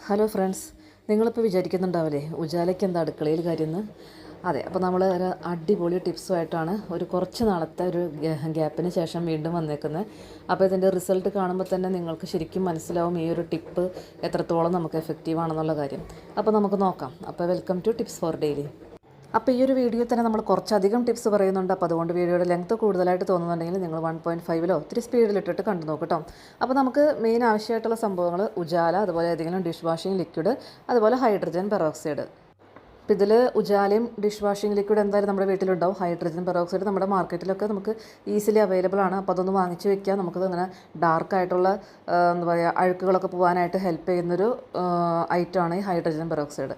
Hello friends, നിങ്ങളിപ്പോൾ വിചാരിക്കുന്നുണ്ടാവില്ലേ ഉജാലയ്ക്ക് എന്താ അടുക്കളയിൽ കാര്യമെന്ന്. അതെ, അപ്പോൾ നമ്മൾ ഒരു അടിപൊളി ടിപ്സുമായിട്ടാണ് ഒരു കുറച്ച് നാളത്തെ ഒരു ഗ്യാപ്പിന് ശേഷം വീണ്ടും വന്നേക്കുന്നത്. അപ്പോൾ ഇതിൻ്റെ റിസൾട്ട് കാണുമ്പോൾ തന്നെ നിങ്ങൾക്ക് ശരിക്കും മനസ്സിലാവും ഈ ഒരു ടിപ്പ് എത്രത്തോളം നമുക്ക് എഫക്റ്റീവ് ആണെന്നുള്ള കാര്യം. അപ്പോൾ നമുക്ക് നോക്കാം. അപ്പോൾ welcome to tips for daily. അപ്പോൾ ഈ ഒരു വീഡിയോ തന്നെ നമ്മൾ കുറച്ചധികം ടിപ്സ് പറയുന്നുണ്ട്. അപ്പോൾ അതുകൊണ്ട് വീഡിയോയുടെ ലെങ്ത്ത് കൂടുതലായിട്ട് തോന്നുന്നുണ്ടെങ്കിൽ നിങ്ങൾ 1.5 ഒത്തിരി സ്പീഡിലിട്ടിട്ട് കണ്ടു നോക്കും കേട്ടോ. അപ്പോൾ നമുക്ക് മെയിൻ ആവശ്യമായിട്ടുള്ള സംഭവങ്ങൾ ഉജാല, അതുപോലെ ഏതെങ്കിലും ഡിഷ് വാഷിംഗ് ലിക്വിഡ്, അതുപോലെ ഹൈഡ്രജൻ പെറോക്സൈഡ്. അപ്പോൾ ഇതിൽ ഉജാലയും ഡിഷ് വാഷിംഗ് ലിക്വിഡ് എന്തായാലും നമ്മുടെ വീട്ടിലുണ്ടാവും. ഹൈഡ്രജൻ പെറോക്സൈഡ് നമ്മുടെ മാർക്കറ്റിലൊക്കെ നമുക്ക് ഈസിലി അവൈലബിൾ ആണ്. അപ്പോൾ അതൊന്ന് വാങ്ങിച്ച് വെക്കുക. നമുക്കത് അങ്ങനെ ഡാർക്കായിട്ടുള്ള എന്താ പറയുക അഴുക്കുകളൊക്കെ പോകാനായിട്ട് ഹെൽപ്പ് ചെയ്യുന്നൊരു ഐറ്റമാണ് ഈ ഹൈഡ്രജൻ പെറോക്സൈഡ്.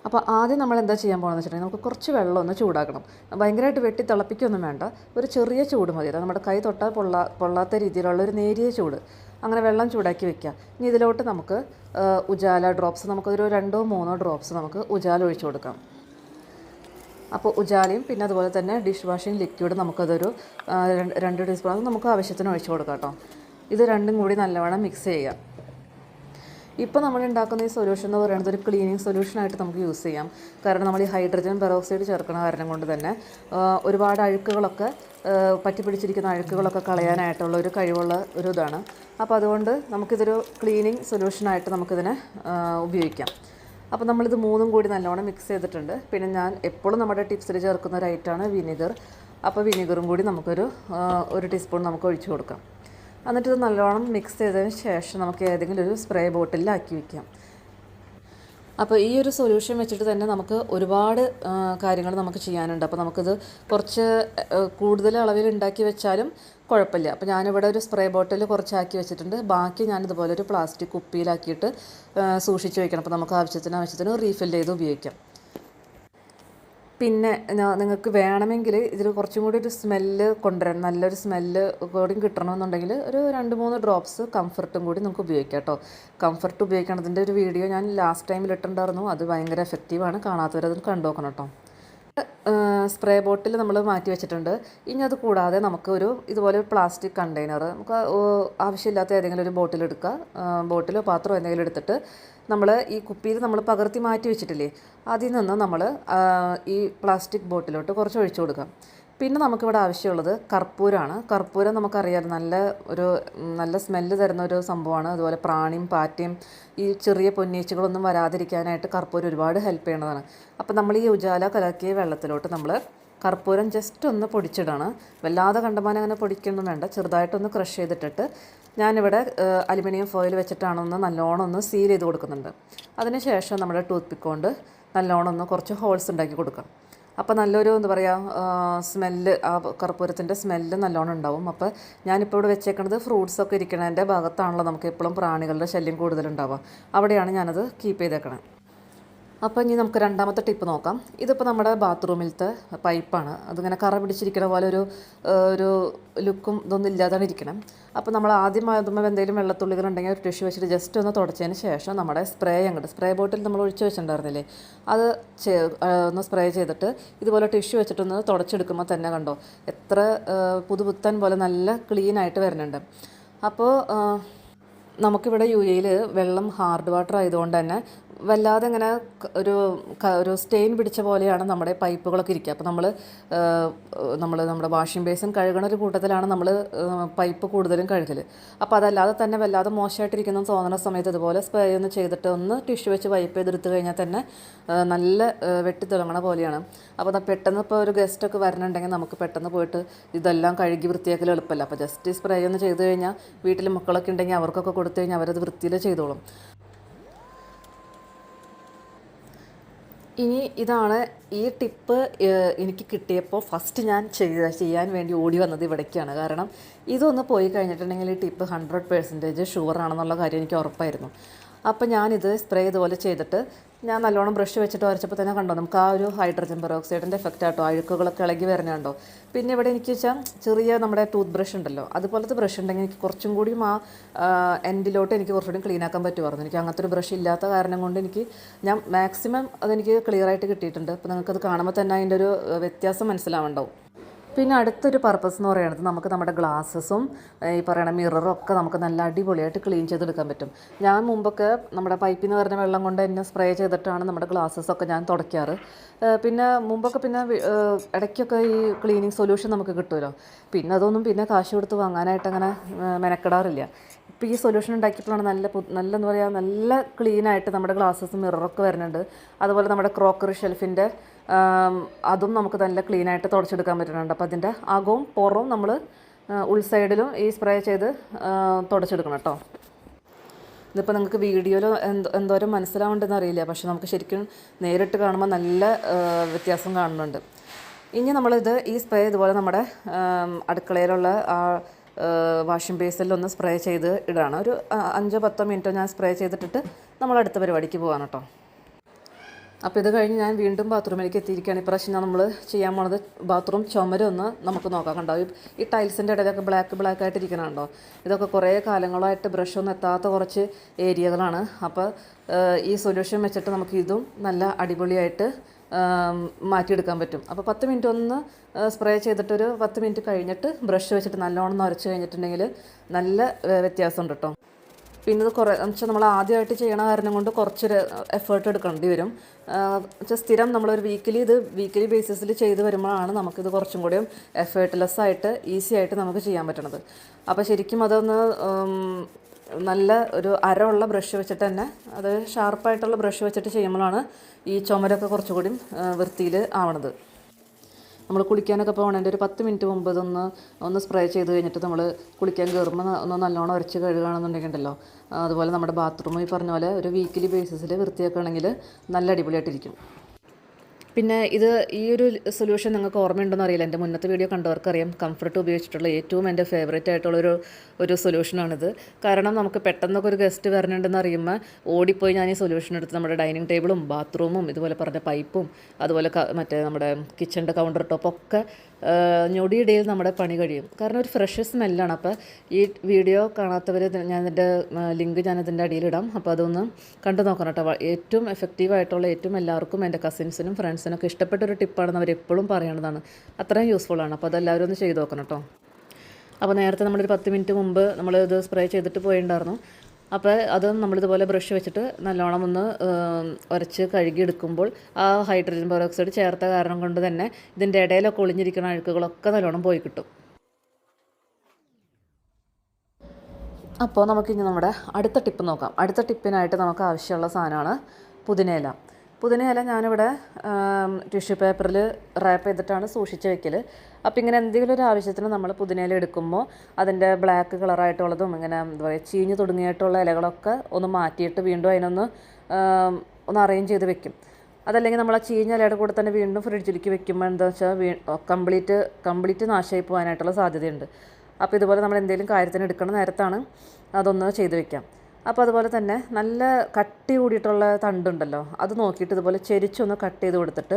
അപ്പോൾ ആദ്യം നമ്മൾ എന്താ ചെയ്യാൻ പോകുകയെന്ന് വെച്ചിട്ടുണ്ടെങ്കിൽ നമുക്ക് കുറച്ച് വെള്ളം ഒന്ന് ചൂടാക്കണം. ഭയങ്കരമായിട്ട് വെട്ടി തിളപ്പിക്കൊന്നും വേണ്ട, ഒരു ചെറിയ ചൂട് മതി. അത് നമ്മുടെ കൈ തൊട്ടാൽ പൊള്ളാത്ത രീതിയിലുള്ള ഒരു നേരിയ ചൂട്. അങ്ങനെ വെള്ളം ചൂടാക്കി വെക്കുക. ഇനി ഇതിലോട്ട് നമുക്ക് ഉജാല ഡ്രോപ്സ്, നമുക്കൊരു 2-3 ഡ്രോപ്സ് നമുക്ക് ഉജാല ഒഴിച്ചു കൊടുക്കാം. അപ്പോൾ ഉജാലയും പിന്നെ അതുപോലെ തന്നെ ഡിഷ് വാഷിംഗ് ലിക്വിഡ് നമുക്കതൊരു 2 ടീസ്പൂൺ അത് നമുക്ക് ആവശ്യത്തിന് ഒഴിച്ചു കൊടുക്കാം കേട്ടോ. ഇത് രണ്ടും കൂടി നല്ലവണ്ണം മിക്സ് ചെയ്യുക. ഇപ്പോൾ നമ്മൾ ഉണ്ടാക്കുന്ന ഈ സൊല്യൂഷൻ എന്ന് പറയുന്നത് ഒരു ക്ലീനിങ് സൊല്യൂഷനായിട്ട് നമുക്ക് യൂസ് ചെയ്യാം. കാരണം നമ്മൾ ഈ ഹൈഡ്രജൻ പെറോക്സൈഡ് ചേർക്കുന്ന കാരണം കൊണ്ട് തന്നെ ഒരുപാട് അഴുക്കുകളൊക്കെ പറ്റിപ്പിടിച്ചിരിക്കുന്ന അഴുക്കുകളൊക്കെ കളയാനായിട്ടുള്ള ഒരു കഴിവുള്ള ഒരു ഇതാണ്. അപ്പോൾ അതുകൊണ്ട് നമുക്കിതൊരു ക്ലീനിങ് സൊല്യൂഷനായിട്ട് നമുക്കിതിനെ ഉപയോഗിക്കാം. അപ്പോൾ നമ്മളിത് മൂന്നും കൂടി നല്ലോണം മിക്സ് ചെയ്തിട്ടുണ്ട്. പിന്നെ ഞാൻ എപ്പോഴും നമ്മുടെ ടിപ്സിൽ ചേർക്കുന്ന ഒരു ഐറ്റമാണ് വിനീഗർ. അപ്പോൾ വിനീഗറും കൂടി നമുക്കൊരു 1 ടീസ്പൂൺ നമുക്ക് ഒഴിച്ചു കൊടുക്കാം. എന്നിട്ടിത് നല്ലോണം മിക്സ് ചെയ്തതിന് ശേഷം നമുക്ക് ഏതെങ്കിലും ഒരു സ്പ്രേ ബോട്ടിലാക്കി വയ്ക്കാം. അപ്പോൾ ഈ ഒരു സൊല്യൂഷൻ വെച്ചിട്ട് തന്നെ നമുക്ക് ഒരുപാട് കാര്യങ്ങൾ നമുക്ക് ചെയ്യാനുണ്ട്. അപ്പോൾ നമുക്കിത് കുറച്ച് കൂടുതൽ അളവിൽ ഉണ്ടാക്കി വെച്ചാലും കുഴപ്പമില്ല. അപ്പോൾ ഞാനിവിടെ ഒരു സ്പ്രേ ബോട്ടിൽ കുറച്ചാക്കി വെച്ചിട്ടുണ്ട്. ബാക്കി ഞാനിതുപോലെ ഒരു പ്ലാസ്റ്റിക് കുപ്പിയിലാക്കിയിട്ട് സൂക്ഷിച്ച് വയ്ക്കണം. അപ്പോൾ നമുക്ക് ആവശ്യത്തിന് റീഫിൽ ചെയ്ത് ഉപയോഗിക്കാം. പിന്നെ നിങ്ങൾക്ക് വേണമെങ്കിൽ ഇതിൽ കുറച്ചും കൂടി ഒരു സ്മെല്ല് കൊണ്ടുവരാൻ, നല്ലൊരു സ്മെല്ല് കൂടി കിട്ടണമെന്നുണ്ടെങ്കിൽ ഒരു 2-3 ഡ്രോപ്സ് കംഫർട്ടും കൂടി നമുക്ക് ഉപയോഗിക്കാം കേട്ടോ. കംഫർട്ട് ഉപയോഗിക്കണതിൻ്റെ ഒരു വീഡിയോ ഞാൻ ലാസ്റ്റ് ടൈമിൽ ഇട്ടിട്ടുണ്ടായിരുന്നു. അത് ഭയങ്കര എഫക്റ്റീവാണ്. കാണാത്തവരത് കണ്ടു നോക്കണം കേട്ടോ. സ്പ്രേ ബോട്ടിൽ നമ്മൾ മാറ്റി വെച്ചിട്ടുണ്ട്. ഇനി അത് കൂടാതെ നമുക്കൊരു ഇതുപോലെ ഒരു പ്ലാസ്റ്റിക് കണ്ടെയ്നർ, നമുക്ക് ആവശ്യമില്ലാത്ത ഏതെങ്കിലും ഒരു ബോട്ടിൽ എടുക്കുക. ബോട്ടിലോ പാത്രമോ എന്തെങ്കിലും എടുത്തിട്ട് നമ്മൾ ഈ കുപ്പിയിൽ നമ്മൾ പകർത്തി മാറ്റി വെച്ചിട്ടില്ലേ, അതിൽ നിന്ന് നമ്മൾ ഈ പ്ലാസ്റ്റിക് ബോട്ടിലോട്ട് കുറച്ച് ഒഴിച്ചു കൊടുക്കാം. പിന്നെ നമുക്കിവിടെ ആവശ്യമുള്ളത് കർപ്പൂരമാണ്. കർപ്പൂരം നമുക്കറിയാം നല്ല സ്മെല്ല് തരുന്ന ഒരു സംഭവമാണ്. അതുപോലെ പ്രാണിയും പാറ്റയും ഈ ചെറിയ പൊന്നീച്ചകളൊന്നും വരാതിരിക്കാനായിട്ട് കർപ്പൂരം ഒരുപാട് ഹെൽപ്പ് ചെയ്യണതാണ്. അപ്പോൾ നമ്മൾ ഈ ഉജാല കലക്കിയ വെള്ളത്തിലോട്ട് നമ്മൾ കർപ്പൂരം ജസ്റ്റ് ഒന്ന് പൊടിച്ചിടാണ്. വല്ലാതെ കണ്ടമാനം അങ്ങനെ പൊടിക്കൊന്നും വേണ്ട, ചെറുതായിട്ടൊന്ന് ക്രഷ് ചെയ്തിട്ടിട്ട് ഞാനിവിടെ അലുമിനിയം ഫോയിൽ വെച്ചിട്ടാണ് നല്ലോണം ഒന്ന് സീൽ ചെയ്ത് കൊടുക്കുന്നുണ്ട്. അതിന് ശേഷം നമ്മുടെ ടൂത്ത് പിക്ക് കൊണ്ട് നല്ലോണം ഒന്ന് കുറച്ച് ഹോൾസ് ഉണ്ടാക്കി കൊടുക്കാം. അപ്പോൾ നല്ലൊരു എന്താ പറയുക സ്മെല്ല്, ആ കർപ്പൂരത്തിൻ്റെ സ്മെല്ല് നല്ലോണം ഉണ്ടാവും. അപ്പോൾ ഞാനിപ്പോൾ ഇവിടെ വെച്ചേക്കുന്നത് ഫ്രൂട്ട്സൊക്കെ ഇരിക്കണതിൻ്റെ ഭാഗത്താണല്ലോ നമുക്ക് എപ്പോഴും പ്രാണികളുടെ ശല്യം കൂടുതലുണ്ടാവുക. അവിടെയാണ് ഞാനത് കീപ്പ് ചെയ്തേക്കണത്. അപ്പോൾ ഇനി നമുക്ക് രണ്ടാമത്തെ ടിപ്പ് നോക്കാം. ഇതിപ്പോൾ നമ്മുടെ ബാത്റൂമിലത്തെ പൈപ്പാണ്. അതിങ്ങനെ കറ പിടിച്ചിരിക്കണ പോലെ ഒരു ലുക്കും ഇതൊന്നും ഇല്ലാതാണ് ഇരിക്കണം. അപ്പോൾ നമ്മൾ ആദ്യം അതുമ്പോൾ എന്തെങ്കിലും വെള്ളത്തുള്ളികളുണ്ടെങ്കിൽ ഒരു ടിഷ്യൂ വെച്ചിട്ട് ജസ്റ്റ് ഒന്ന് തുടച്ചതിന് ശേഷം നമ്മുടെ സ്പ്രേ ബോട്ടിൽ നമ്മൾ ഒഴിച്ച് വെച്ചിട്ടുണ്ടായിരുന്നില്ലേ, അത് ഒന്ന് സ്പ്രേ ചെയ്തിട്ട് ഇതുപോലെ ടിഷ്യൂ വെച്ചിട്ടൊന്ന് തുടച്ചെടുക്കുമ്പോൾ തന്നെ കണ്ടോ എത്ര പുതുപുത്തൻ പോലെ നല്ല ക്ലീനായിട്ട് വരുന്നുണ്ട്. അപ്പോൾ നമുക്കിവിടെ UAE വെള്ളം ഹാർഡ് വാട്ടർ ആയതുകൊണ്ട് തന്നെ വല്ലാതെ ഇങ്ങനെ ഒരു സ്റ്റെയിൻ പിടിച്ച പോലെയാണ് നമ്മുടെ പൈപ്പുകളൊക്കെ ഇരിക്കുക. അപ്പോൾ നമ്മുടെ വാഷിംഗ് ബേസിൻ കഴുകണ ഒരു കൂട്ടത്തിലാണ് നമ്മൾ പൈപ്പ് കൂടുതലും കഴുകൽ. അപ്പോൾ അതല്ലാതെ തന്നെ വല്ലാതെ മോശമായിട്ടിരിക്കുന്ന തോന്നുന്ന സമയത്ത് ഇതുപോലെ സ്പ്രേ ഒന്ന് ചെയ്തിട്ട് ഒന്ന് ടിഷ്യൂ വെച്ച് വൈപ്പ് ചെയ്തെടുത്ത് കഴിഞ്ഞാൽ തന്നെ നല്ല വെട്ടിത്തിളങ്ങണ പോലെയാണ്. അപ്പോൾ പെട്ടെന്ന് ഇപ്പോൾ ഒരു ഗസ്റ്റൊക്കെ വരണുണ്ടെങ്കിൽ നമുക്ക് പെട്ടെന്ന് പോയിട്ട് ഇതെല്ലാം കഴുകി വൃത്തിയാക്കൽ എളുപ്പമല്ല. അപ്പോൾ ജസ്റ്റ് സ്പ്രേ ഒന്ന് ചെയ്ത് കഴിഞ്ഞാൽ വീട്ടിൽ മക്കളൊക്കെ ഉണ്ടെങ്കിൽ അവർക്കൊക്കെ കൊടുത്തു കഴിഞ്ഞാൽ അവരത് വൃത്തിയിൽ ചെയ്തോളും. ഇനി ഇതാണ് ഈ ടിപ്പ് എനിക്ക് കിട്ടിയപ്പോൾ ഫസ്റ്റ് ഞാൻ ചെയ്യാൻ വേണ്ടി ഓടി വന്നത് ഇവിടേക്കാണ്. കാരണം ഇതൊന്ന് പോയി കഴിഞ്ഞിട്ടുണ്ടെങ്കിൽ ഈ ടിപ്പ് 100% ഷുവറാണെന്നുള്ള കാര്യം എനിക്ക് ഉറപ്പായിരുന്നു. അപ്പോൾ ഞാനിത് സ്പ്രേ ഇതുപോലെ ചെയ്തിട്ട് ഞാൻ നല്ലോണം ബ്രഷ് വെച്ചിട്ട് വരച്ചപ്പോൾ തന്നെ കണ്ടോ നമുക്ക് ആ ഒരു ഹൈഡ്രജൻ പെറോക്സൈഡിൻ്റെ എഫക്റ്റ് ആട്ടോ, അഴുക്കുകളൊക്കെ ഇളകി വരുന്നുണ്ടോ. പിന്നെ ഇവിടെ എനിക്ക് വെച്ചാൽ ചെറിയ നമ്മുടെ ടൂത്ത് ബ്രഷ് ഉണ്ടല്ലോ, അതുപോലത്തെ ബ്രഷ് ഉണ്ടെങ്കിൽ എനിക്ക് കുറച്ചും കൂടിയും ആ എൻഡിലോട്ട് എനിക്ക് കുറച്ചുകൂടി ക്ലീൻ ആക്കാൻ പറ്റുമായിരുന്നു. എനിക്ക് അങ്ങനത്തെ ഒരു ബ്രഷ് ഇല്ലാത്ത കാരണം കൊണ്ട് ഞാൻ മാക്സിമം അതെനിക്ക് ക്ലിയറായിട്ട് കിട്ടിയിട്ടുണ്ട്. അപ്പോൾ നിങ്ങൾക്കത് കാണുമ്പോൾ തന്നെ അതിൻ്റെ ഒരു വ്യത്യാസം മനസ്സിലാവുണ്ടാവും. പിന്നെ അടുത്തൊരു പർപ്പസ് എന്ന് പറയുന്നത് നമുക്ക് നമ്മുടെ ഗ്ലാസ്സസും ഈ പറയണ മിററും ഒക്കെ നമുക്ക് നല്ല അടിപൊളിയായിട്ട് ക്ലീൻ ചെയ്തെടുക്കാൻ പറ്റും. ഞാൻ മുമ്പൊക്കെ നമ്മുടെ പൈപ്പിൽ നിന്ന് വരുന്ന വെള്ളം കൊണ്ട് തന്നെ സ്പ്രേ ചെയ്തിട്ടാണ് നമ്മുടെ ഗ്ലാസ്സസൊക്കെ ഞാൻ തുടയ്ക്കാറ്. പിന്നെ മുമ്പൊക്കെ ഇടയ്ക്കൊക്കെ ഈ ക്ലീനിങ് സൊല്യൂഷൻ നമുക്ക് കിട്ടുമല്ലോ. പിന്നെ അതൊന്നും പിന്നെ കാശ് കൊടുത്ത് വാങ്ങാനായിട്ട് അങ്ങനെ മെനക്കെടാറില്ല. ഇപ്പോൾ ഈ സൊല്യൂഷൻ ഉണ്ടാക്കിയപ്പോഴാണ് നല്ല എന്താ പറയുക, നല്ല ക്ലീനായിട്ട് നമ്മുടെ ഗ്ലാസ്സസും മിററൊക്കെ വരുന്നുണ്ട്. അതുപോലെ നമ്മുടെ ക്രോക്കറി ഷെൽഫിൻ്റെ അതും നമുക്ക് നല്ല ക്ലീനായിട്ട് തുടച്ചെടുക്കാൻ പറ്റുന്നുണ്ട്. അപ്പോൾ അതിൻ്റെ അകവും പുറവും നമ്മൾ ഉൾസൈഡിലും ഈ സ്പ്രേ ചെയ്ത് തുടച്ചെടുക്കണം കേട്ടോ. ഇതിപ്പോൾ നിങ്ങൾക്ക് വീഡിയോയിൽ എന്തോരം മനസ്സിലാവുണ്ടെന്ന് അറിയില്ല, പക്ഷെ നമുക്ക് ശരിക്കും നേരിട്ട് കാണുമ്പോൾ നല്ല വ്യത്യാസം കാണുന്നുണ്ട്. ഇനി നമ്മളിത് ഈ സ്പ്രേ ഇതുപോലെ നമ്മുടെ അടുക്കളയിലുള്ള വാഷിംഗ് ബേസിലൊന്ന് സ്പ്രേ ചെയ്ത് ഇടാണ്. ഒരു 5-10 മിനിറ്റോ ഞാൻ സ്പ്രേ ചെയ്തിട്ടിട്ട് നമ്മൾ അടുത്ത പരിപാടിക്ക് പോകാൻ കേട്ടോ. അപ്പോൾ ഇത് കഴിഞ്ഞ് ഞാൻ വീണ്ടും ബാത്റൂമിലേക്ക് എത്തിയിരിക്കുകയാണ്. ഇപ്രാവശ്യം നമ്മൾ ചെയ്യാൻ പോണത് ബാത്റൂം ചുമരൊന്ന് നമുക്ക് നോക്കാം. കണ്ടോ, ഈ ടൈൽസിൻ്റെ ഇടയിലൊക്കെ ബ്ലാക്ക് ആയിട്ടിരിക്കണുണ്ടോ? ഇതൊക്കെ കുറേ കാലങ്ങളായിട്ട് ബ്രഷൊന്നും എത്താത്ത കുറച്ച് ഏരിയകളാണ്. അപ്പോൾ ഈ സൊല്യൂഷൻ വെച്ചിട്ട് നമുക്ക് ഇതും നല്ല അടിപൊളിയായിട്ട് മാറ്റിയെടുക്കാൻ പറ്റും. അപ്പോൾ 10 മിനിറ്റ് ഒന്ന് സ്പ്രേ ചെയ്തിട്ടൊരു 10 മിനിറ്റ് കഴിഞ്ഞിട്ട് ബ്രഷ് വെച്ചിട്ട് നല്ലോണം നരച്ച് കഴിഞ്ഞിട്ടുണ്ടെങ്കിൽ നല്ല വ്യത്യാസമുണ്ട് കേട്ടോ. പിന്നെ ഇത് കുറേ വെച്ചാൽ നമ്മൾ ആദ്യമായിട്ട് ചെയ്യണ കാരണം കൊണ്ട് കുറച്ചൊരു എഫേർട്ട് എടുക്കേണ്ടി വരും. സ്ഥിരം നമ്മളൊരു വീക്കിലി ബേസിസിൽ ചെയ്ത് വരുമ്പോഴാണ് നമുക്കിത് കുറച്ചും കൂടിയും എഫേർട്ട്ലെസ് ആയിട്ട് ഈസി ആയിട്ട് നമുക്ക് ചെയ്യാൻ പറ്റണത്. അപ്പോൾ ശരിക്കും അതൊന്ന് നല്ല ഒരു അരമുള്ള ബ്രഷ് വെച്ചിട്ട് തന്നെ, അത് ഷാർപ്പായിട്ടുള്ള ബ്രഷ് വെച്ചിട്ട് ചെയ്യുമ്പോഴാണ് ഈ ചുമരൊക്കെ കുറച്ചുകൂടി വൃത്തിയിൽ ആവണത്. നമ്മൾ കുളിക്കാനൊക്കെ പോകണതിൻ്റെ ഒരു 10 മിനിറ്റ് മുമ്പ് ഒന്ന് സ്പ്രേ ചെയ്ത് കഴിഞ്ഞിട്ട് നമ്മൾ കുളിക്കാൻ കയറുമ്പോൾ ഒന്ന് നല്ലോണം ഉരച്ച് കഴുകുകയാണെന്നുണ്ടെങ്കിൽ ഉണ്ടല്ലോ, അതുപോലെ നമ്മുടെ ബാത്റൂം ഈ പറഞ്ഞ പോലെ ഒരു വീക്കിലി ബേസിസിൽ വൃത്തിയാക്കുകയാണെങ്കിൽ നല്ല അടിപൊളിയായിട്ടിരിക്കും. പിന്നെ ഈ ഒരു സൊല്യൂഷൻ നിങ്ങൾക്ക് ഓർമ്മയുണ്ടെന്ന് അറിയില്ല, എൻ്റെ മുന്നത്തെ വീഡിയോ കണ്ടവർക്കറിയാം. കംഫർട്ട് ഉപയോഗിച്ചിട്ടുള്ള ഏറ്റവും എൻ്റെ ഫേവറേറ്റ് ആയിട്ടുള്ളൊരു സൊല്യൂഷനാണിത്. കാരണം നമുക്ക് പെട്ടെന്നൊക്കെ ഒരു ഗസ്റ്റ് വരണുണ്ടെന്ന് അറിയുമ്പോൾ ഓടിപ്പോയി ഞാൻ ഈ സൊല്യൂഷൻ എടുത്ത് നമ്മുടെ ഡൈനിങ് ടേബിളും ബാത്റൂമും ഇതുപോലെ പറഞ്ഞ പൈപ്പും അതുപോലെ മറ്റേ നമ്മുടെ കിച്ചണിൻ്റെ കൗണ്ടർ ടോപ്പൊക്കെ ഞൊടിയിടയിൽ നമ്മുടെ പണി കഴിയും. കാരണം ഒരു ഫ്രഷ് സ്മെല്ലാണ്. അപ്പോൾ ഈ വീഡിയോ കാണാത്തവർ ഞാനിതിൻ്റെ ലിങ്ക് ഞാനിതിൻ്റെ അടിയിലിടാം. അപ്പോൾ അതൊന്ന് കണ്ടു നോക്കണം കേട്ടോ. ഏറ്റവും എഫക്റ്റീവായിട്ടുള്ള, ഏറ്റവും എല്ലാവർക്കും എൻ്റെ കസിൻസിനും ഫ്രണ്ട്സിനൊക്കെ ഇഷ്ടപ്പെട്ടൊരു ടിപ്പാണെന്ന് അവരെപ്പോഴും പറയണതാണ്. അത്രയും യൂസ്ഫുള്ളാണ്. അപ്പോൾ അതെല്ലാവരും ഒന്ന് ചെയ്ത് നോക്കണം കേട്ടോ. അപ്പോൾ നേരത്തെ നമ്മളൊരു 10 മിനിറ്റ് മുമ്പ് നമ്മളിത് സ്പ്രേ ചെയ്തിട്ട് പോയിട്ടുണ്ടായിരുന്നു. അപ്പോൾ അത് നമ്മളിതുപോലെ ബ്രഷ് വെച്ചിട്ട് നല്ലോണം ഒന്ന് ഉരച്ച് കഴുകിയെടുക്കുമ്പോൾ ആ ഹൈഡ്രജൻ പെറോക്സൈഡ് ചേർത്ത കാരണം കൊണ്ട് തന്നെ ഇതിൻ്റെ ഇടയിലൊക്കെ ഒളിഞ്ഞിരിക്കുന്ന അഴുക്കുകളൊക്കെ നല്ലോണം പോയി കിട്ടും. അപ്പോൾ നമുക്കിനി നമ്മുടെ അടുത്ത ടിപ്പ് നോക്കാം. അടുത്ത ടിപ്പിനായിട്ട് നമുക്ക് ആവശ്യമുള്ള സാധനമാണ് പുതിനയില. ഞാനിവിടെ ടിഷ്യൂ പേപ്പറിൽ റാപ്പ് ചെയ്തിട്ടാണ് സൂക്ഷിച്ച് വെക്കൽ. അപ്പോൾ ഇങ്ങനെ എന്തെങ്കിലും ഒരു ആവശ്യത്തിന് നമ്മൾ പുതിനയില എടുക്കുമ്പോൾ അതിൻ്റെ ബ്ലാക്ക് കളറായിട്ടുള്ളതും ഇങ്ങനെ എന്താ പറയുക ചീഞ്ഞ് തുടങ്ങിയിട്ടുള്ള ഇലകളൊക്കെ ഒന്ന് മാറ്റിയിട്ട് വീണ്ടും അതിനൊന്ന് അറേഞ്ച് ചെയ്ത് വെക്കും. അതല്ലെങ്കിൽ നമ്മൾ ആ ചീഞ്ഞ ഇലയുടെ കൂടെ തന്നെ വീണ്ടും ഫ്രിഡ്ജിലേക്ക് വെക്കുമ്പോൾ എന്താ വെച്ചാൽ കംപ്ലീറ്റ് നാശമായി പോകാനായിട്ടുള്ള സാധ്യതയുണ്ട്. അപ്പോൾ ഇതുപോലെ നമ്മൾ എന്തെങ്കിലും കാര്യത്തിന് എടുക്കണ നേരത്താണ് അതൊന്ന് ചെയ്ത് വെക്കാം. അപ്പോൾ അതുപോലെ തന്നെ നല്ല കട്ടി കൂടിയിട്ടുള്ള തണ്ടുണ്ടല്ലോ, അത് നോക്കിയിട്ട് ഇതുപോലെ ചെരിച്ചൊന്ന് കട്ട് ചെയ്ത് കൊടുത്തിട്ട്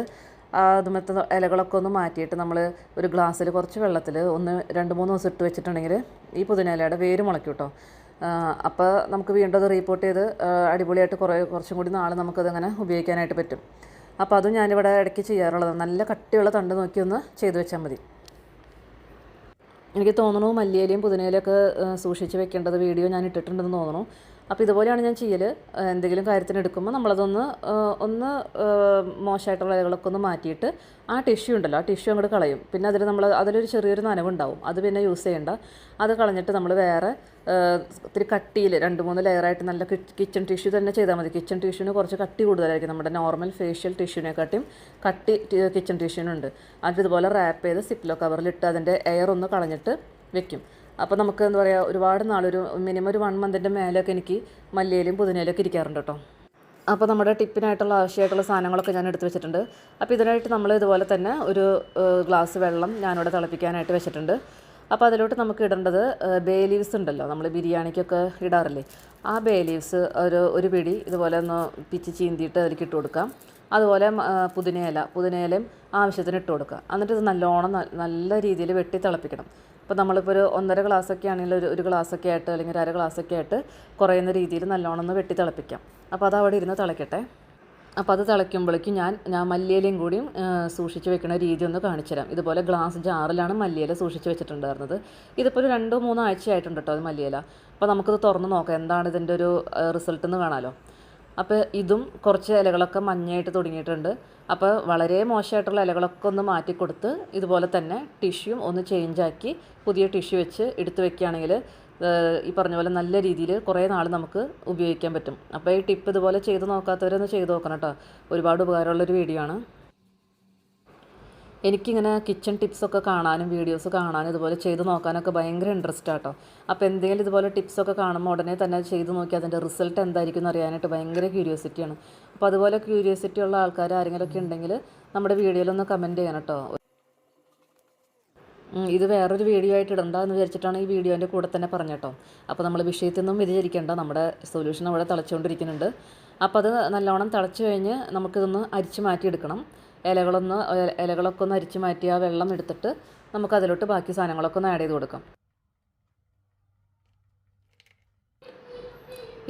അതുമത്തെ ഇലകളൊക്കെ ഒന്ന് മാറ്റിയിട്ട് നമ്മൾ ഒരു ഗ്ലാസ്സിൽ കുറച്ച് വെള്ളത്തിൽ 2-3 ദിവസം ഇട്ട് വെച്ചിട്ടുണ്ടെങ്കിൽ ഈ പുതിനയിലയുടെ വേര് മുളയ്ക്കും കേട്ടോ. അപ്പോൾ നമുക്ക് വീണ്ടും അത് റീപ്പോർട്ട് ചെയ്ത് അടിപൊളിയായിട്ട് കുറച്ചും കൂടി നാളെ നമുക്കതങ്ങനെ ഉപയോഗിക്കാനായിട്ട് പറ്റും. അപ്പോൾ അതും ഞാനിവിടെ ഇടയ്ക്ക് ചെയ്യാറുള്ളത്. നല്ല കട്ടിയുള്ള തണ്ട് നോക്കി ഒന്ന് ചെയ്ത് വെച്ചാൽ മതി. എനിക്ക് തോന്നുന്നു മല്ലിയിലയും പുതിനയിലൊക്കെ സൂക്ഷിച്ച് വെക്കേണ്ടത് വീഡിയോ ഞാൻ ഇട്ടിട്ടുണ്ടെന്ന് തോന്നുന്നു. അപ്പോൾ ഇതുപോലെയാണ് ഞാൻ ചെയ്യൽ. എന്തെങ്കിലും കാര്യത്തിന് എടുക്കുമ്പോൾ നമ്മളതൊന്ന് മോശമായിട്ടുള്ള ഇലകളൊക്കെ ഒന്ന് മാറ്റിയിട്ട് ആ ടിഷ്യൂ ഉണ്ടല്ലോ, ആ ടിഷ്യൂ അങ്ങോട്ട് കളയും. പിന്നെ അതിലൊരു ചെറിയൊരു നനവുണ്ടാവും, അത് പിന്നെ യൂസ് ചെയ്യേണ്ട. അത് കളഞ്ഞിട്ട് നമ്മൾ വേറെ ഇത്തിരി കട്ടിയിൽ 2-3 ലെയറായിട്ട് നല്ല കിച്ചൺ ടിഷ്യൂ തന്നെ ചെയ്താൽ മതി. കിച്ചൺ ടിഷ്യൂവിന് കുറച്ച് കട്ടി കൂടുതലായിരിക്കും. നമ്മുടെ നോർമൽ ഫേഷ്യൽ ടിഷ്യൂവിനെക്കാട്ടിയും കട്ടി കിച്ചൺ ടിഷ്യൂവിനുണ്ട്. അതിതുപോലെ റാപ്പ് ചെയ്ത് സിപ്ലോ കവറിലിട്ട് അതിൻ്റെ എയർ ഒന്ന് കളഞ്ഞിട്ട് വെക്കും. അപ്പോൾ നമുക്ക് എന്താ പറയുക, ഒരുപാട് നാളൊരു മിനിമം ഒരു 1 മന്തിൻ്റെ മേലെയൊക്കെ എനിക്ക് മല്ലിയിലയും പുതിനയിലൊക്കെ ഇരിക്കാറുണ്ട് കേട്ടോ. അപ്പോൾ നമ്മുടെ ടിപ്പിനായിട്ടുള്ള ആവശ്യമായിട്ടുള്ള സാധനങ്ങളൊക്കെ ഞാൻ എടുത്ത് വെച്ചിട്ടുണ്ട്. അപ്പോൾ ഇതിനായിട്ട് നമ്മൾ ഇതുപോലെ തന്നെ ഒരു ഗ്ലാസ് വെള്ളം ഞാനിവിടെ തിളപ്പിക്കാനായിട്ട് വെച്ചിട്ടുണ്ട്. അപ്പോൾ അതിലോട്ട് നമുക്ക് ഇടേണ്ടത് ബേ ലീവ്സ് ഉണ്ടല്ലോ, നമ്മൾ ബിരിയാണിക്കൊക്കെ ഇടാറില്ലേ, ആ ബേ ലീവ്സ് ഒരു പിടി ഇതുപോലെ ഒന്ന് പിച്ച് ചീന്തിയിട്ട് അതിലേക്ക് ഇട്ട് കൊടുക്കാം. അതുപോലെ പുതിനയിലയും ആവശ്യത്തിന് ഇട്ട് കൊടുക്കുക. എന്നിട്ട് ഇത് നല്ലോണം നല്ല രീതിയിൽ വെട്ടി തിളപ്പിക്കണം. അപ്പോൾ നമ്മളിപ്പോൾ ഒരു 1.5 ഗ്ലാസ്സൊക്കെ ആണെങ്കിൽ ഒരു ഗ്ലാസ്സൊക്കെ ആയിട്ട് അല്ലെങ്കിൽ ഒരു 1/2 ഗ്ലാസ്സൊക്കെ ആയിട്ട് കുറയുന്ന രീതിയിൽ നല്ലോണം ഒന്ന് വെട്ടി തിളപ്പിക്കാം. അപ്പോൾ അത് അവിടെ ഇരുന്ന് തിളയ്ക്കട്ടെ. അപ്പോൾ അത് തിളയ്ക്കുമ്പോഴേക്കും ഞാൻ മല്ലിയിലയും കൂടിയും സൂക്ഷിച്ച് വെക്കുന്ന രീതി ഒന്ന് കാണിച്ചു തരാം. ഇതുപോലെ ഗ്ലാസ് ജാറിലാണ് മല്ലിയില സൂക്ഷിച്ച് വെച്ചിട്ടുണ്ടായിരുന്നത്. ഇതിപ്പോൾ ഒരു 2-3 ആഴ്ചയായിട്ടുണ്ട് കേട്ടോ അത് മല്ലിയില. അപ്പോൾ നമുക്കിത് തുറന്ന് നോക്കാം എന്താണ് ഇതിൻ്റെ ഒരു റിസൾട്ട് എന്ന് കാണാമല്ലോ. അപ്പോൾ ഇതും കുറച്ച് ഇലകളൊക്കെ മഞ്ഞയായിട്ട് തുടങ്ങിയിട്ടുണ്ട്. അപ്പോൾ വളരെ മോശമായിട്ടുള്ള ഇലകളൊക്കെ ഒന്ന് മാറ്റിക്കൊടുത്ത് ഇതുപോലെ തന്നെ ടിഷ്യൂം ഒന്ന് ചേഞ്ചാക്കി പുതിയ ടിഷ്യൂ വെച്ച് എടുത്ത് വെക്കുകയാണെങ്കിൽ ഈ പറഞ്ഞ പോലെ നല്ല രീതിയിൽ കുറേ നാൾ നമുക്ക് ഉപയോഗിക്കാൻ പറ്റും. അപ്പോൾ ഈ ടിപ്പ് ഇതുപോലെ ചെയ്ത് നോക്കാത്തവരൊന്ന് ചെയ്ത് നോക്കണം കേട്ടോ. ഒരുപാട് ഉപകാരമുള്ളൊരു വീഡിയോ ആണ്. എനിക്കിങ്ങനെ കിച്ചൺ ടിപ്സൊക്കെ കാണാനും വീഡിയോസ് കാണാനും ഇതുപോലെ ചെയ്ത് നോക്കാനൊക്കെ ഭയങ്കര ഇൻട്രസ്റ്റ് ആട്ടോ. അപ്പോൾ എന്തെങ്കിലും ഇതുപോലെ ടിപ്സൊക്കെ കാണുമ്പോൾ ഉടനെ തന്നെ ചെയ്ത് നോക്കി അതിൻ്റെ റിസൾട്ട് എന്തായിരിക്കും എന്ന് അറിയാനായിട്ട് ഭയങ്കര ക്യൂരിയോസിറ്റിയാണ്. അപ്പോൾ അതുപോലെ ക്യൂരിയോസിറ്റി ഉള്ള ആൾക്കാർ ആരെങ്കിലുമൊക്കെ ഉണ്ടെങ്കിൽ നമ്മുടെ വീഡിയോയിലൊന്ന് കമൻറ്റ് ചെയ്യണം കേട്ടോ. ഇത് വേറൊരു വീഡിയോ ആയിട്ട് ഇടണ്ട എന്ന് വിചാരിച്ചിട്ടാണ് ഈ വീഡിയോൻ്റെ കൂടെ തന്നെ പറഞ്ഞേട്ടോ. അപ്പോൾ നമ്മൾ വിഷയത്തിൽ നിന്നും വ്യതിചരിക്കേണ്ട, നമ്മുടെ സൊല്യൂഷൻ അവിടെ തിളച്ചുകൊണ്ടിരിക്കുന്നുണ്ട്. അപ്പോൾ അത് നല്ലോണം തിളച്ച് കഴിഞ്ഞ് നമുക്കിതൊന്ന് അരിച്ച് മാറ്റിയെടുക്കണം. ഇലകളൊക്കെ ഒന്ന് അരിച്ച് മാറ്റി ആ വെള്ളം എടുത്തിട്ട് നമുക്കതിലോട്ട് ബാക്കി സാധനങ്ങളൊക്കെ ഒന്ന് ആഡ് ചെയ്ത് കൊടുക്കാം.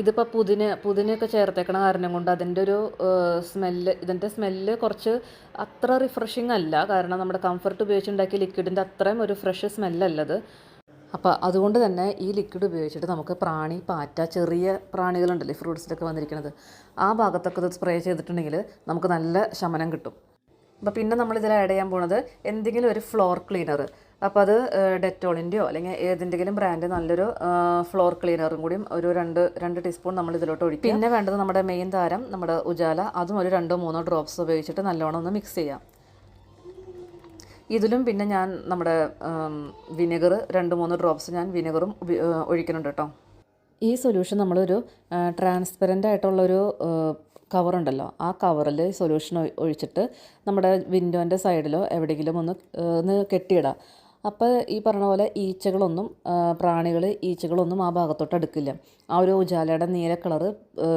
ഇതിപ്പോൾ പുതിനയൊക്കെ ചേർത്തേക്കണ കാരണം കൊണ്ട് അതിൻ്റെ ഒരു ഇതിൻ്റെ സ്മെല്ല് കുറച്ച് അത്ര റിഫ്രഷിങ് അല്ല. കാരണം നമ്മുടെ കംഫർട്ട് ഉപയോഗിച്ചുണ്ടാക്കിയ ലിക്വിഡിൻ്റെ അത്രയും ഒരു ഫ്രഷ് സ്മെല്ലല്ലത്. അപ്പോൾ അതുകൊണ്ട് തന്നെ ഈ ലിക്വിഡ് ഉപയോഗിച്ചിട്ട് നമുക്ക് പാറ്റ, ചെറിയ പ്രാണികളുണ്ടല്ലേ ഫ്രൂട്ട്സിലൊക്കെ വന്നിരിക്കുന്നത്, ആ ഭാഗത്തൊക്കെ ഇത് സ്പ്രേ ചെയ്തിട്ടുണ്ടെങ്കിൽ നമുക്ക് നല്ല ശമനം കിട്ടും. അപ്പോൾ പിന്നെ നമ്മളിതിൽ ആഡ് ചെയ്യാൻ പോണത് എന്തെങ്കിലും ഒരു ഫ്ലോർ ക്ലീനർ. അപ്പോൾ അത് ഡെറ്റോളിൻ്റെയോ അല്ലെങ്കിൽ ഏതെങ്കിലും ബ്രാൻഡ് നല്ലൊരു ഫ്ലോർ ക്ലീനറും കൂടിയും ഒരു 2 ടീസ്പൂൺ നമ്മൾ ഇതിലോട്ട് ഒഴിക്കും. പിന്നെ വേണ്ടത് നമ്മുടെ മെയിൻ താരം നമ്മുടെ ഉജാല, അതും ഒരു 2-3 ഡ്രോപ്സ് ഉപയോഗിച്ചിട്ട് നല്ലോണം ഒന്ന് മിക്സ് ചെയ്യാം. ഇതിലും പിന്നെ ഞാൻ നമ്മുടെ വിനെഗർ 2-3 ഡ്രോപ്സ് ഞാൻ വിനെഗറും ഒഴിക്കുന്നുണ്ട് കേട്ടോ. ഈ സൊല്യൂഷൻ നമ്മളൊരു ട്രാൻസ്പെറൻ്റ് ആയിട്ടുള്ളൊരു കവറുണ്ടല്ലോ, ആ കവറിൽ സൊല്യൂഷൻ ഒഴിച്ചിട്ട് നമ്മുടെ വിൻഡോൻ്റെ സൈഡിലോ എവിടെയെങ്കിലും ഒന്ന് കെട്ടിയിടാം. അപ്പോൾ ഈ പറഞ്ഞ പോലെ ഈച്ചകളൊന്നും ആ ഭാഗത്തോട്ട് അടുക്കില്ല. ആ ഒരു ഉജാലയുടെ നീല കളറ്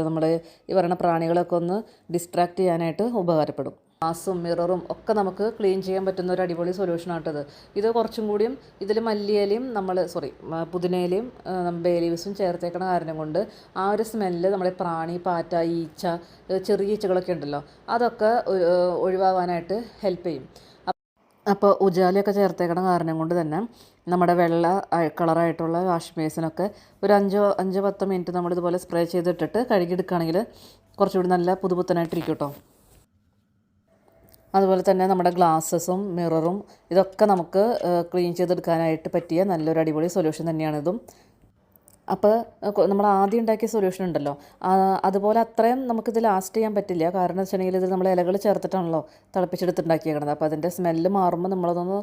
നമ്മുടെ ഈ പറയുന്ന പ്രാണികളൊക്കെ ഒന്ന് ഡിസ്ട്രാക്റ്റ് ചെയ്യാനായിട്ട് ഉപകാരപ്പെടും. ഗ്ലാസും മിററും ഒക്കെ നമുക്ക് ക്ലീൻ ചെയ്യാൻ പറ്റുന്ന ഒരു അടിപൊളി സൊല്യൂഷനായിട്ടത്. ഇത് കുറച്ചും കൂടിയും ഇതിൽ മല്ലിയിലയും പുതിനയിലയും ബേ ലീവ്സും ചേർത്തേക്കണ കാരണം കൊണ്ട് ആ ഒരു സ്മെല്ല് നമ്മുടെ പാറ്റ, ഈച്ച, ചെറിയ ഈച്ചകളൊക്കെ ഉണ്ടല്ലോ, അതൊക്കെ ഒഴിവാകാനായിട്ട് ഹെൽപ്പ് ചെയ്യും. അപ്പോൾ ഉജാലയൊക്കെ ചേർത്തേക്കണ കാരണം കൊണ്ട് തന്നെ നമ്മുടെ വെള്ള കളറായിട്ടുള്ള വാഷ് ബേസിനൊക്കെ ഒരു 5-10 മിനിറ്റ് നമ്മളിതുപോലെ സ്പ്രേ ചെയ്തിട്ടിട്ട് കഴുകിയെടുക്കുകയാണെങ്കിൽ കുറച്ചുകൂടി നല്ല പുതുപുത്തനായിട്ടിരിക്കും കേട്ടോ. അതുപോലെ തന്നെ നമ്മുടെ ഗ്ലാസസും മിററും ഇതൊക്കെ നമുക്ക് ക്ലീൻ ചെയ്തെടുക്കാനായിട്ട് പറ്റിയ നല്ലൊരു അടിപൊളി സൊല്യൂഷൻ തന്നെയാണിതും. അപ്പോൾ നമ്മൾ ആദ്യം ഉണ്ടാക്കിയ സൊല്യൂഷൻ ഉണ്ടല്ലോ, അതുപോലെ അത്രയും നമുക്കിത് ലാസ്റ്റ് ചെയ്യാൻ പറ്റില്ല. കാരണം വെച്ചിട്ടുണ്ടെങ്കിൽ ഇത് നമ്മൾ ഇലകൾ ചേർത്തിട്ടാണല്ലോ തിളപ്പിച്ചെടുത്തുണ്ടാക്കിയേക്കണത്. അപ്പോൾ അതിൻ്റെ സ്മെല്ല് മാറുമ്പോൾ നമ്മളതൊന്ന്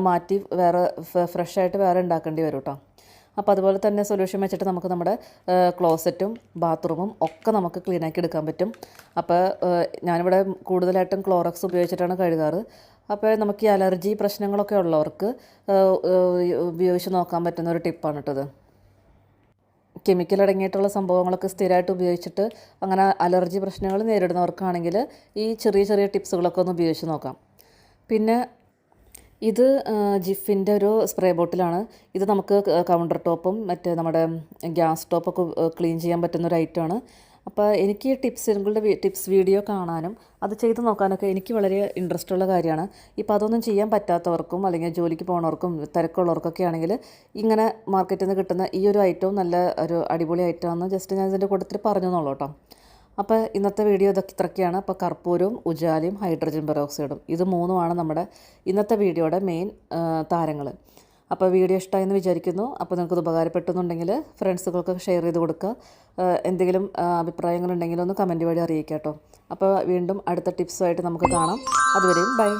മാറ്റി വേറെ ഫ്രഷായിട്ട് വേറെ ഉണ്ടാക്കേണ്ടി വരും കേട്ടോ. അപ്പോൾ അതുപോലെ തന്നെ സൊല്യൂഷൻ വെച്ചിട്ട് നമുക്ക് നമ്മുടെ ക്ലോസറ്റും ബാത്റൂമും ഒക്കെ നമുക്ക് ക്ലീനാക്കി എടുക്കാൻ പറ്റും. അപ്പോൾ ഞാനിവിടെ കൂടുതലായിട്ടും ക്ലോറക്സ് ഉപയോഗിച്ചിട്ടാണ് കഴുകാറ്. അപ്പോൾ നമുക്ക് ഈ അലർജി പ്രശ്നങ്ങളൊക്കെ ഉള്ളവർക്ക് ഉപയോഗിച്ച് നോക്കാൻ പറ്റുന്ന ഒരു ടിപ്പാണ് കേട്ടത്. കെമിക്കൽ അടങ്ങിയിട്ടുള്ള സംഭവങ്ങളൊക്കെ സ്ഥിരമായിട്ട് ഉപയോഗിച്ചിട്ട് അങ്ങനെ അലർജി പ്രശ്നങ്ങൾ നേരിടുന്നവർക്കാണെങ്കിൽ ഈ ചെറിയ ടിപ്സുകളൊക്കെ ഒന്ന് ഉപയോഗിച്ച് നോക്കാം. പിന്നെ ഇത് ജിഫിൻ്റെ ഒരു സ്പ്രേ ബോട്ടിലാണ്. ഇത് നമുക്ക് കൗണ്ടർ ടോപ്പും നമ്മുടെ ഗ്യാസ് ടോപ്പൊക്കെ ക്ലീൻ ചെയ്യാൻ പറ്റുന്ന ഒരു ഐറ്റമാണ്. അപ്പോൾ എനിക്ക് നിങ്ങളുടെ ടിപ്സ് വീഡിയോ കാണാനും അത് ചെയ്ത് നോക്കാനൊക്കെ എനിക്ക് വളരെ ഇൻട്രസ്റ്റ് ഉള്ള കാര്യമാണ്. ഇപ്പോൾ അതൊന്നും ചെയ്യാൻ പറ്റാത്തവർക്കും അല്ലെങ്കിൽ ജോലിക്ക് പോകുന്നവർക്കും തിരക്കുള്ളവർക്കൊക്കെ ആണെങ്കിൽ ഇങ്ങനെ മാർക്കറ്റിൽ നിന്ന് കിട്ടുന്ന ഈ ഒരു ഐറ്റവും നല്ല ഒരു അടിപൊളി ഐറ്റമാണെന്ന് ജസ്റ്റ് ഞാൻ ഇതിൻ്റെ കൂട്ടത്തിൽ പറഞ്ഞെന്നുള്ളൂ കേട്ടോ. അപ്പോൾ ഇന്നത്തെ വീഡിയോ ഇത്രയൊക്കെയാണ്. അപ്പോൾ കർപ്പൂരവും ഉജാലയും ഹൈഡ്രജൻ പെറോക്സൈഡും ഇത് 3ആണ് നമ്മുടെ ഇന്നത്തെ വീഡിയോയുടെ മെയിൻ താരങ്ങൾ. അപ്പോൾ വീഡിയോ ഇഷ്ടമായെന്ന് വിചാരിക്കുന്നു. അപ്പോൾ നിങ്ങൾക്കത് ഉപകാരപ്പെട്ടെന്നുണ്ടെങ്കിൽ ഫ്രണ്ട്സുകൾക്ക് ഷെയർ ചെയ്ത് കൊടുക്കുക. എന്തെങ്കിലും അഭിപ്രായങ്ങളുണ്ടെങ്കിൽ ഒന്ന് കമൻറ്റ് വഴി അറിയിക്കാം കേട്ടോ. അപ്പോൾ വീണ്ടും അടുത്ത ടിപ്സുമായിട്ട് നമുക്ക് കാണാം. അതുവരെയും ബൈ.